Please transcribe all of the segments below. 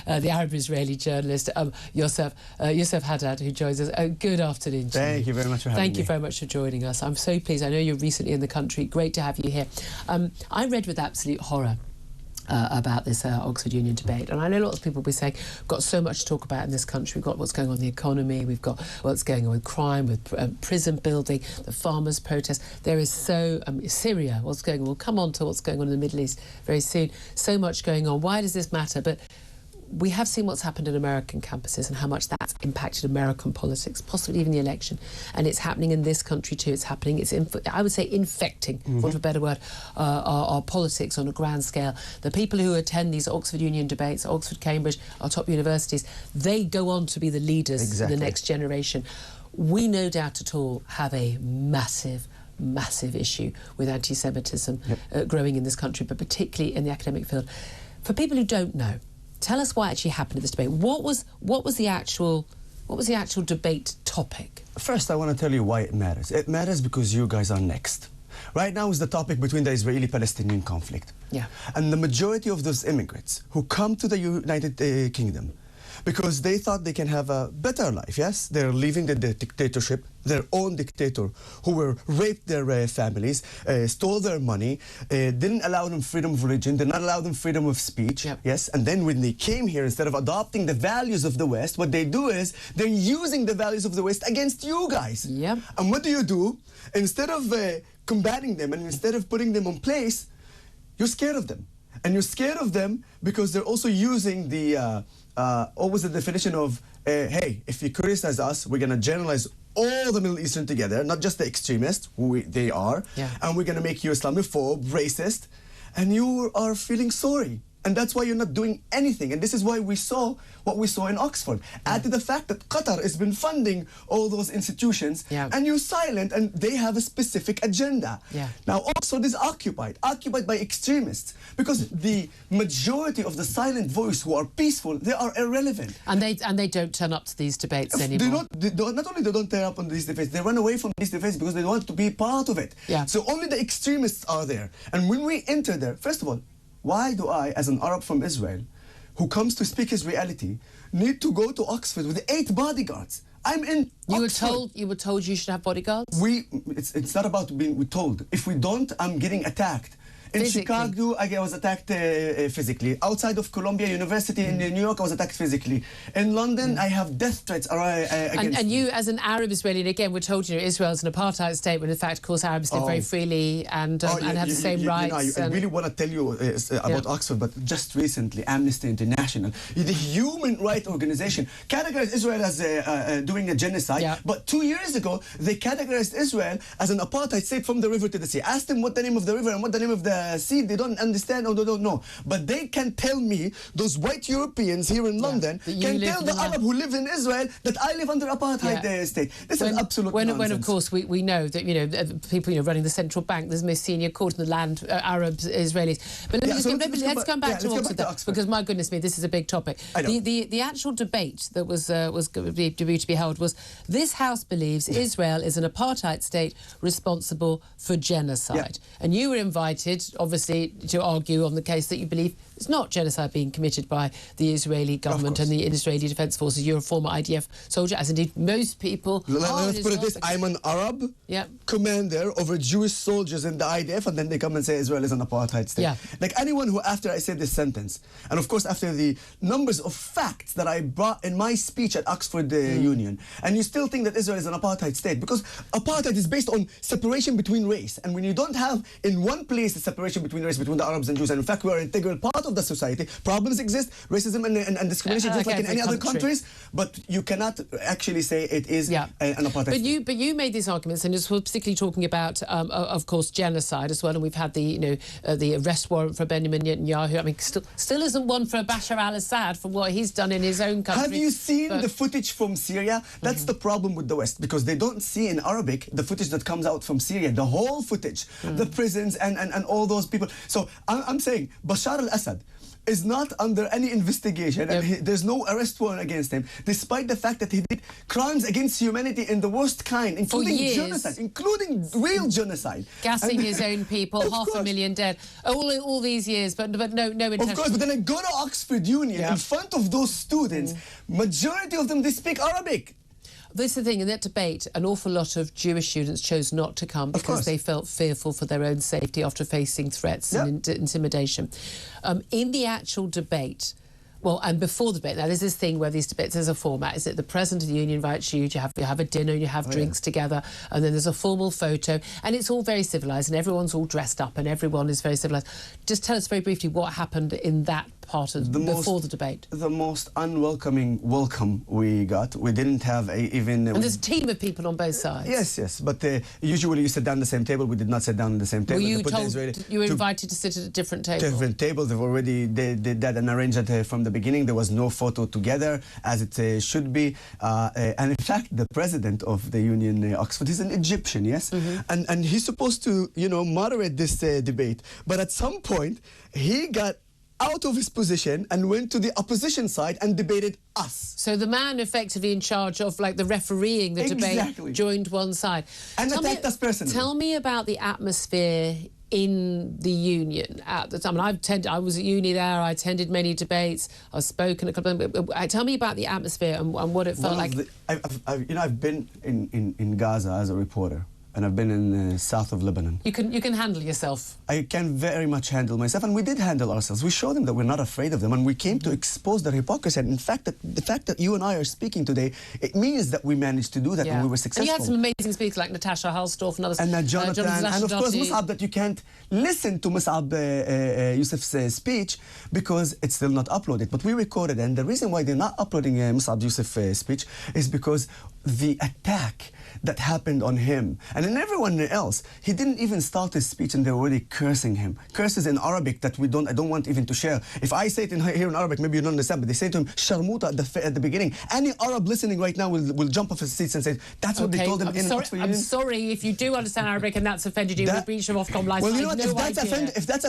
the Arab-Israeli journalist, Yoseph Haddad, who joins us. Good afternoon, Jimmy. Thank you very much for having me. Thank you very much for joining us. I'm so pleased. I know you're recently in the country. Great to have you here. I read with absolute horror about this Oxford Union debate, and I know lots of people will be saying we've got so much to talk about in this country. We've got what's going on in the economy, we've got what's going on with crime, with prison building, the farmers' protests. There is Syria, what's going on. We'll come on to what's going on in the Middle East very soon. So much going on. Why does this matter? But we have seen what's happened in American campuses and how much that's impacted American politics, possibly even the election. And it's happening in this country too. It's happening. It's, I would say, infecting, for want of a better word, our politics on a grand scale. The people who attend these Oxford Union debates, Oxford, Cambridge, our top universities, they go on to be the leaders of the next generation. We, no doubt at all, have a massive issue with anti-Semitism growing in this country, but particularly in the academic field. For people who don't know, tell us what actually happened at this debate. What was the actual debate topic? First, I want to tell you why it matters. It matters because you guys are next. Right now is the topic between the Israeli-Palestinian conflict. Yeah. And the majority of those immigrants who come to the United Kingdom because they thought they can have a better life, yes? They're leaving the dictatorship, their own dictator, who raped their families, stole their money, didn't allow them freedom of religion, did not allow them freedom of speech, yes? And then when they came here, instead of adopting the values of the West, what they do is they're using the values of the West against you guys. Yep. And what do? Instead of combating them and instead of putting them in place, you're scared of them. And you're scared of them because they're also using the what was the definition of, hey, if you criticize us, we're going to generalize all the Middle Eastern together, not just the extremists, who they are, and we're going to make you Islamophobe, racist, and you are feeling sorry. And that's why you're not doing anything. And this is why we saw what we saw in Oxford. Add to the fact that Qatar has been funding all those institutions, and you're silent, and they have a specific agenda. Now, Oxford is occupied by extremists, because the majority of the silent voice who are peaceful, they are irrelevant. And they don't turn up to these debates anymore. Not only they don't turn up on these debates, they run away from these debates because they don't want to be part of it. So only the extremists are there. And when we enter there, first of all, why do I, as an Arab from Israel, who comes to speak his reality, need to go to Oxford with 8 bodyguards? I'm in Oxford. You were told you should have bodyguards? It's not about being told. If we don't, I'm getting attacked. In Chicago, I was attacked physically. Outside of Columbia University in New York, I was attacked physically. In London, I have death threats against and you, as an Arab-Israeli, and again, we're told, Israel's an apartheid state, when in fact, of course, Arabs live very freely and have the same rights. I really want to tell you about Oxford, but just recently, Amnesty International, the human rights organization, categorized Israel as doing a genocide, but 2 years ago, they categorized Israel as an apartheid state from the river to the sea. Ask them what the name of the river and what the name of the sea, they don't understand or they don't know. But they can tell me, those white Europeans here in London, can tell the Arab who live in Israel that I live under apartheid state. This is absolute nonsense. When of course we know that people running the central bank, there's the most senior court in the land, Arabs, Israelis. But let's come back to Oxford, because my goodness me, this is a big topic. The actual debate that was to be held was, this House believes Israel is an apartheid state responsible for genocide, and you were invited, obviously, to argue on the case that you believe it's not genocide being committed by the Israeli government and the Israeli Defense Forces. You're a former IDF soldier, as indeed most people are. Let's put it this, I'm an Arab commander over Jewish soldiers in the IDF, and then they come and say Israel is an apartheid state. Like anyone who, after I said this sentence, and of course after the numbers of facts that I brought in my speech at Oxford Union, and you still think that Israel is an apartheid state, because apartheid is based on separation between race, and when you don't have in one place the separation between race, between the Arabs and Jews, and in fact we are an integral part of the society. Problems exist, racism and discrimination, just like in any other countries, but you cannot actually say it is an apartheid state. But you made these arguments, and it's particularly talking about, of course, genocide as well, and we've had the the arrest warrant for Benjamin Netanyahu. I mean, still isn't one for Bashar al-Assad for what he's done in his own country. Have you seen the footage from Syria? That's the problem with the West, because they don't see in Arabic the footage that comes out from Syria, the whole footage, the prisons and all those people. So I'm saying Bashar al-Assad is not under any investigation, and there's no arrest warrant against him, despite the fact that he did crimes against humanity in the worst kind, including genocide, including real genocide. Gassing his own people, 500,000 dead, all these years, but no intention. Of course, but then I go to Oxford Union in front of those students, majority of them, they speak Arabic. This is the thing, in that debate, an awful lot of Jewish students chose not to come because they felt fearful for their own safety after facing threats and intimidation. In the actual debate, well, and before the debate, now there's this thing where these debates, there's a format, is that the President of the Union invites you, you have a dinner, you have drinks together, and then there's a formal photo, and it's all very civilised, and everyone's all dressed up, and everyone is very civilised. Just tell us very briefly what happened in that part of before the debate. The most unwelcoming welcome we got. We didn't have even... And there's a team of people on both sides. Yes, but usually you sit down at the same table. We did not sit down at the same table. Were you told you were invited to sit at a different table? Different tables. They've already did that and arranged it from the beginning. There was no photo together, as it should be. And in fact, the president of the Union Oxford is an Egyptian, yes? And he's supposed to, moderate this debate. But at some point, he got out of his position and went to the opposition side and debated us. So the man effectively in charge of the refereeing the debate joined one side. And attacked us personally. Tell me about the atmosphere in the union at the time. I was at uni there, I attended many debates, I've spoken a couple of... Tell me about the atmosphere and what it felt like. I've been in Gaza as a reporter. And I've been in the south of Lebanon. You can handle yourself. I can very much handle myself, and we did handle ourselves. We showed them that we're not afraid of them, and we came to expose their hypocrisy. And in fact, the fact that you and I are speaking today, it means that we managed to do that, and we were successful. And you had some amazing speakers like Natasha Halstorff and others. And Jonathan, and of course Mus'ab, that you can't listen to Mus'ab Yusuf's speech because it's still not uploaded. But we recorded, and the reason why they're not uploading Mus'ab Yusuf's speech is because the attack that happened on him and on everyone else. He didn't even start his speech and they're already cursing him. Curses in Arabic that I don't want even to share. If I say it here in Arabic, maybe you don't understand, but they say to him, Sharmuta at the beginning. Any Arab listening right now will jump off his seats and say, that's what they told him in Oxford Union. I'm sorry if you do understand Arabic and that's offended you. We'll breach of Ofcom license. Well, you know what, if that's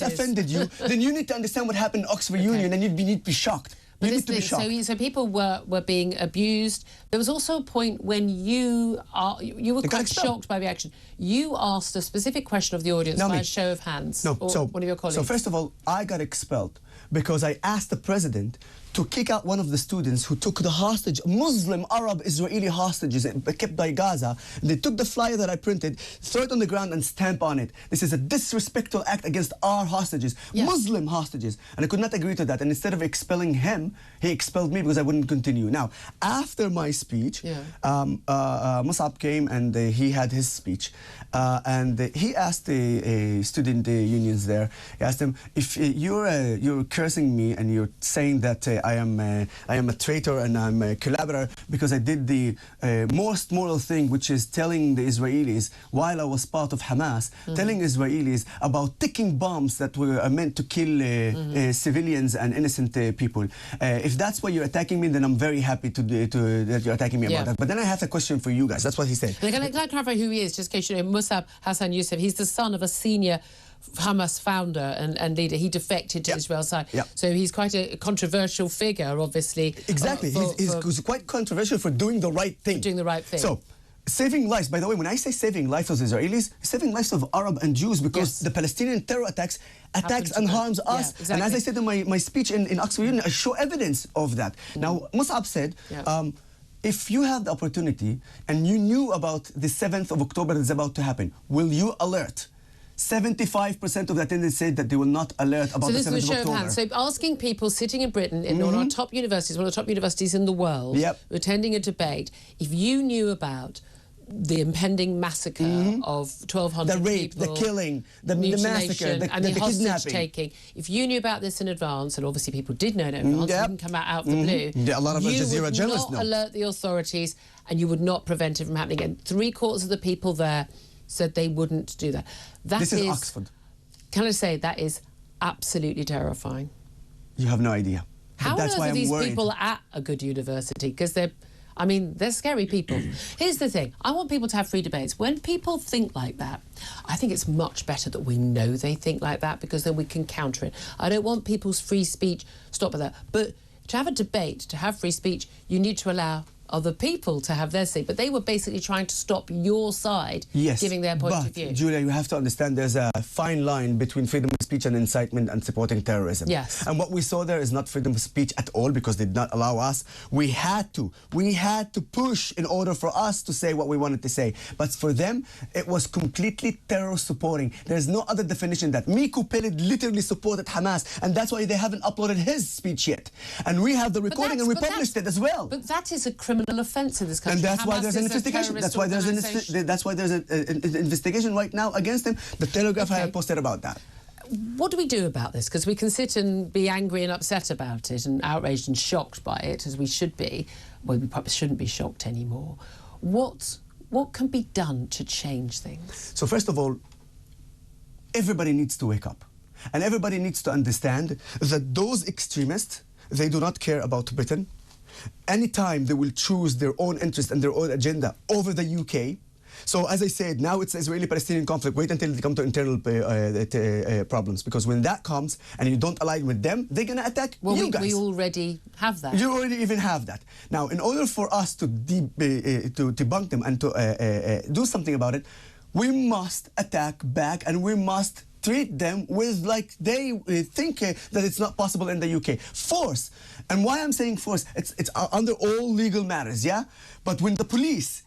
offended you, then you need to understand what happened in Oxford Union and you need to be shocked. But so people were being abused. There was also a point when you were quite shocked by the action. You asked a specific question of the audience by a show of hands. One of your colleagues. So first of all, I got expelled because I asked the president to kick out one of the students who took the hostage, Muslim Arab-Israeli hostages kept by Gaza. They took the flyer that I printed, throw it on the ground and stamp on it. This is a disrespectful act against our hostages, Muslim hostages. And I could not agree to that. And instead of expelling him, he expelled me because I wouldn't continue. Now, after my speech, Mus'ab came and he had his speech. And he asked the student unions there, he asked them, if you're cursing me and you're saying that I am a traitor and I'm a collaborator because I did the most moral thing, which is telling the Israelis, while I was part of Hamas, telling Israelis about ticking bombs that were meant to kill civilians and innocent people. If that's why you're attacking me, then I'm very happy that you're attacking me about that. But then I have a question for you guys. That's what he said. Can I clarify who he is, just in case you know? Mus'ab Hassan Yusuf, he's the son of a senior Hamas founder and leader. He defected to Israel's side. So he's quite a controversial figure, obviously. Exactly. He's quite controversial for doing the right thing. So, saving lives. By the way, when I say saving lives of Israelis, saving lives of Arab and Jews, because the Palestinian terror attacks and harms us. And as I said in my speech in Oxford Union, I show evidence of that. Now, Mus'ab said, if you have the opportunity and you knew about the 7th of October that's about to happen, will you alert? 75% of the attendants said that they will not alert about the 7th of October. So this is a show of hands. So asking people sitting in Britain in one of our top universities, one of the top universities in the world, attending a debate, if you knew about the impending massacre of 1,200 the rape, people, the killing, the massacre, and the hostage kidnapping. Taking. If you knew about this in advance, and obviously people did know in advance, it didn't come out of the blue, a lot of Al Jazeera journalists you would not alert the authorities and you would not prevent it from happening. And 3/4 of the people there said they wouldn't do that. This is Oxford. Can I say that is absolutely terrifying? You have no idea. How on earth are these people at a good university? Because they're... I mean, they're scary people. Here's the thing. I want people to have free debates. When people think like that, I think it's much better that we know they think like that, because then we can counter it. I don't want people's free speech. Stop at that. But to have a debate, to have free speech, you need to allow other people to have their say. But they were basically trying to stop your side giving their point of view. Julia, you have to understand there's a fine line between freedom of speech and incitement and supporting terrorism. Yes. And what we saw there is not freedom of speech at all, because they did not allow us. We had to push in order for us to say what we wanted to say. But for them, it was completely terror supporting. There's no other definition that. Miku Peled literally supported Hamas, and that's why they haven't uploaded his speech yet. And we have the recording and we published it as well. But that is a criminal offence in this country. And that's why there's an investigation. That's why there's an investigation right now against him. The Telegraph had posted about that. What do we do about this? Because we can sit and be angry and upset about it and outraged and shocked by it, as we should be. Well, we probably shouldn't be shocked anymore. What can be done to change things? So first of all, everybody needs to wake up. And everybody needs to understand that those extremists, they do not care about Britain. Anytime they will choose their own interest and their own agenda over the UK. So as I said, now it's the Israeli-Palestinian conflict. Wait until they come to internal problems, because when that comes and you don't align with them, they're going to attack you guys. We already have that. You already even have that. Now, in order for us to debunk them and to do something about it, we must attack back, and we must treat them with like they think that it's not possible in the UK. Force. And why I'm saying force, it's under all legal matters, yeah? But when the police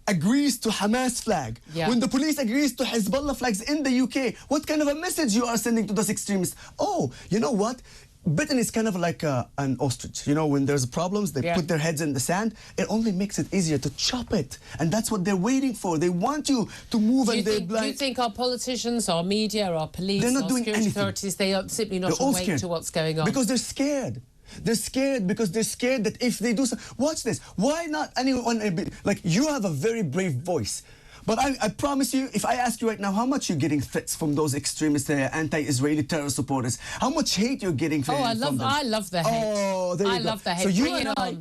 agrees to Hamas flag, when the police agrees to Hezbollah flags in the UK, what kind of a message you are sending to those extremists? Oh, you know what? Britain is kind of like an ostrich. You know, when there's problems, they put their heads in the sand. It only makes it easier to chop it. And that's what they're waiting for. They want you to move and they're blind. Do you think our politicians, our media, our police, they're not our doing security anything. authorities, they are simply not awake to what's going on? Because they're scared. They're scared because they're scared that if they do so, watch this. Why not anyone, like you have a very brave voice. But I promise you, if I ask you right now, how much you're getting threats from those extremist anti-Israeli terror supporters? How much hate you're getting from them? I love the hate. Oh, there you go. Love the hate.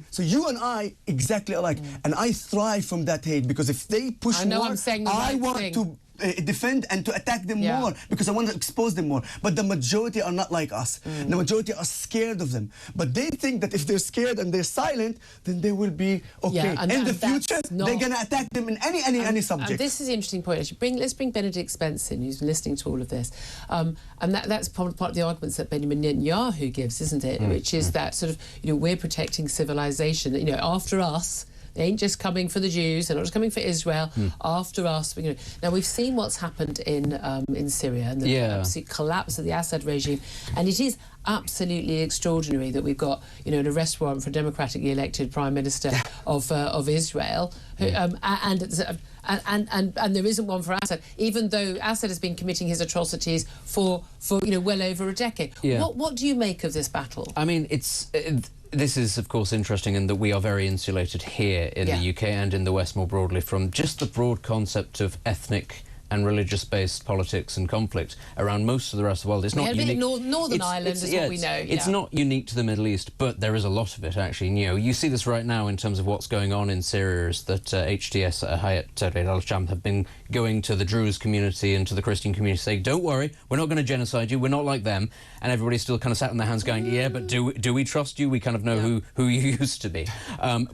So you and I exactly alike. And I thrive from that hate, because if they push more, I want to defend and to attack them more, because I want to expose them more. But the majority are not like us. The majority are scared of them. But they think that if they're scared and they're silent, then they will be okay. In the future, they're going to attack them in any subject. And this is the interesting point. Let's bring Benedict Spence in, who's listening to all of this. And that's part of the arguments that Benjamin Netanyahu gives, isn't it? Which is that sort of, we're protecting civilization. After us. They ain't just coming for the Jews. They're not just coming for Israel. After us, Now we've seen what's happened in Syria and the absolute collapse of the Assad regime, and it is absolutely extraordinary that we've got an arrest warrant for a democratically elected Prime Minister of Israel, who, and there isn't one for Assad, even though Assad has been committing his atrocities for well over a decade. What do you make of this battle? I mean, this is, of course, interesting in that we are very insulated here in the UK and in the West more broadly from just the broad concept of ethnic and religious-based politics and conflict around most of the rest of the world. It's not unique. Northern Ireland is what we know. It's not unique to the Middle East, but there is a lot of it, actually. You see this right now in terms of what's going on in Syria, is that HTS, Hayat al-Sham, have been going to the Druze community and to the Christian community saying, don't worry, we're not going to genocide you, we're not like them. And everybody's still kind of sat on their hands going, yeah, but do we trust you? We kind of know who you used to be.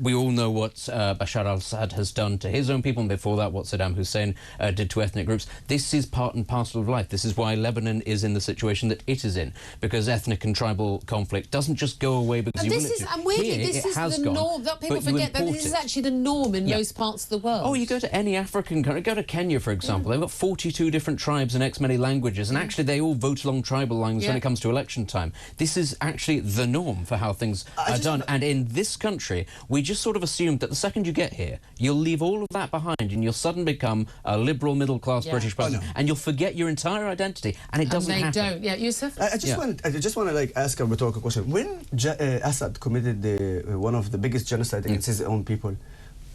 We all know what Bashar al-Assad has done to his own people, and before that what Saddam Hussein did to ethnic groups. This is part and parcel of life. This is why Lebanon is in the situation that it is in, because ethnic and tribal conflict doesn't just go away because you want it to. And weirdly, this is the norm. People forget that this is actually the norm in most parts of the world. Oh, you go to any African country, go to Kenya, for example. They've got 42 different tribes and X many languages, and actually they all vote along tribal lines when it comes to election time. This is actually the norm for how things are done. And in this country, we just sort of assumed that the second you get here, you'll leave all of that behind and you'll suddenly become a liberal, middle-class British person, and you'll forget your entire identity, and it doesn't happen. They don't. Yeah, Yoseph? I just want to ask a rhetorical question. When Assad committed one of the biggest genocide against his own people,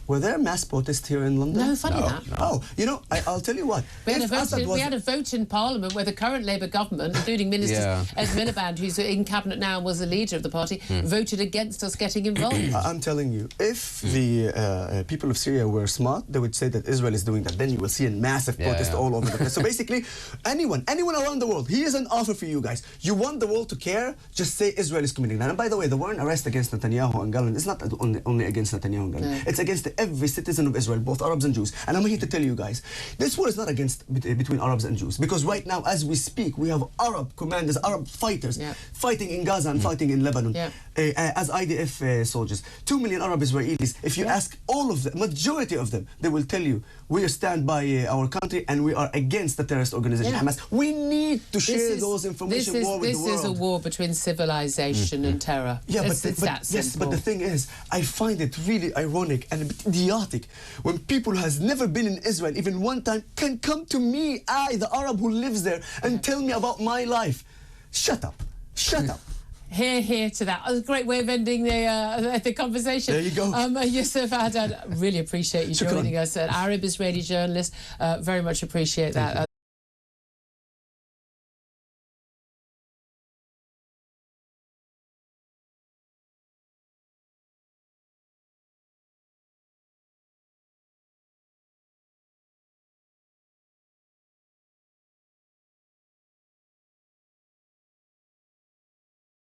Were there mass protests here in London? No, funny that. No. Oh, you know, I'll tell you what. We had a vote in Parliament where the current Labour government, including Minister Ed Miliband, who's in Cabinet now and was the leader of the party, voted against us getting involved. I'm telling you, if the people of Syria were smart, they would say that Israel is doing that. Then you will see a massive protest all over the place. So basically, anyone around the world, here's an offer for you guys. You want the world to care? Just say Israel is committing that. And by the way, the warrant arrest against Netanyahu and Gallant is not only against Netanyahu and Gallant. It's against every citizen of Israel, both Arabs and Jews. And I'm here to tell you guys, this war is not between Arabs and Jews. Because right now, as we speak, we have Arab commanders, Arab fighters fighting in Gaza and fighting in Lebanon as IDF soldiers. 2 million Arab Israelis. If you ask all of them, majority of them, they will tell you, we stand by our country and we are against the terrorist organization Hamas. We need to share those information more with the world. This is a war between civilization and terror. Yeah, but the thing is, I find it really ironic and a bit idiotic when people who has never been in Israel even one time can come to me, the Arab who lives there, and tell me about my life. Shut up. Shut up. Hear to that. A great way of ending the conversation. There you go. Yoseph Haddad, really appreciate you joining us. An Arab-Israeli journalist. Very much appreciate that.